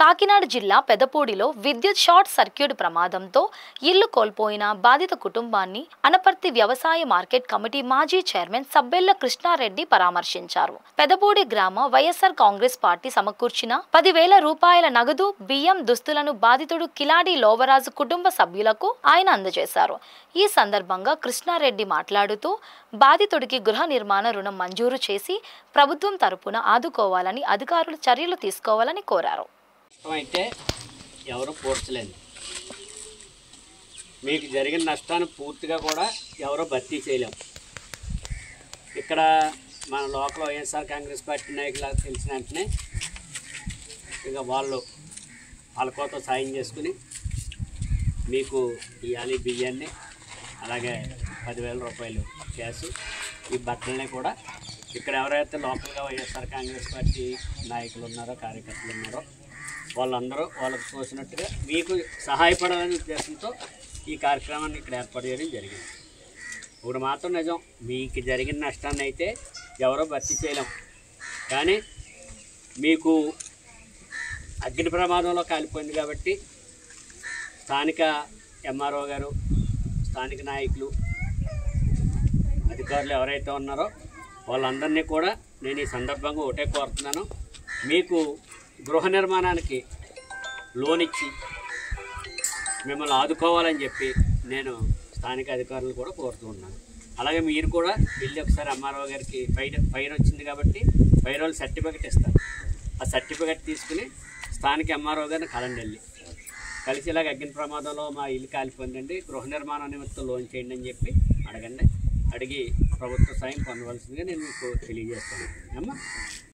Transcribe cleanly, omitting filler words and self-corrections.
కాకినాడ జిల్లా పెదపూడిలో విద్యుత్ short circuit ప్రమాదంతో ఇల్లు కోల్పోయిన బాధిత కుటుంబాన్ని అనపర్తి వ్యవసాయ మార్కెట్ కమిటీ మాజీ చైర్మన్ సబ్బెల్ల కృష్ణారెడ్డి పరామర్శించారు. పెదపూడి గ్రామ వైఎస్ఆర్ కాంగ్రెస్ పార్టీ సమకూర్చిన 10,000 రూపాయల నగదు, బియ్యం, దుస్తులను బాధితుడు కిలాడి లోవరాజు కుటుంబ సభ్యులకు ఆయన అందజేశారు. ఈ సందర్భంగా కృష్ణారెడ్డి మాట్లాడుతూ బాధితుడికి గృహ నిర్మాణ రుణం మంజూరు చేసి ప్రభుత్వం తరపున ఆదుకోవాలని అధికారులు చర్యలు తీసుకోవాలని కోరారు. అయితే ఎవరు పూడ్చలేదు. మీకు జరిగిన నష్టాన్ని పూర్తిగా కూడా ఎవరో భర్తీ చేయలేము. ఇక్కడ మన లోకల్ వైఎస్ఆర్ కాంగ్రెస్ పార్టీ నాయకులకు తెలిసిన వెంటనే ఇక వాళ్ళతో సాయం చేసుకుని మీకు ఇవ్వాలి బియ్యాన్ని, అలాగే 10,000 రూపాయలు క్యాష్, ఈ బట్టలని కూడా ఇక్కడ ఎవరైతే లోకల్గా వైఎస్ఆర్ కాంగ్రెస్ పార్టీ నాయకులు ఉన్నారో, కార్యకర్తలు ఉన్నారో వాళ్ళందరూ వాళ్ళకు తోసినట్టుగా మీకు సహాయపడాలనే ఉద్దేశంతో ఈ కార్యక్రమాన్ని ఇక్కడ ఏర్పాటు చేయడం జరిగింది. ఇప్పుడు మాత్రం నిజం, మీకు జరిగిన నష్టాన్ని అయితే ఎవరో భర్తీ చేయలేం. కానీ మీకు అగ్ని ప్రమాదంలో కాలిపోయింది కాబట్టి స్థానిక ఎంఆర్ఓ గారు, స్థానిక నాయకులు, అధికారులు ఎవరైతే ఉన్నారో వాళ్ళందరినీ కూడా నేను ఈ సందర్భంగా ఒకటే కోరుతున్నాను. మీకు గృహ నిర్మాణానికి లోన్ ఇచ్చి మిమ్మల్ని ఆదుకోవాలని చెప్పి నేను స్థానిక అధికారులు కూడా కోరుతూ ఉన్నాను. అలాగే మీరు కూడా వెళ్ళి ఒకసారి ఎంఆర్ఓ గారికి ఫైర్ వచ్చింది కాబట్టి ఫైర్ వాళ్ళు సర్టిఫికెట్ ఇస్తారు. ఆ సర్టిఫికెట్ తీసుకుని స్థానిక ఎంఆర్ఓ గారిని కలండి, కలిసి ఇలాగ అగ్ని ప్రమాదంలో మా ఇల్లు కాలిపోయిందండి, గృహ నిర్మాణ నిమిత్తం లోన్ చేయండి అని చెప్పి అడగండి. అడిగి ప్రభుత్వ సాయం పొందవలసిందిగా నేను మీకు తెలియజేస్తాను అమ్మా.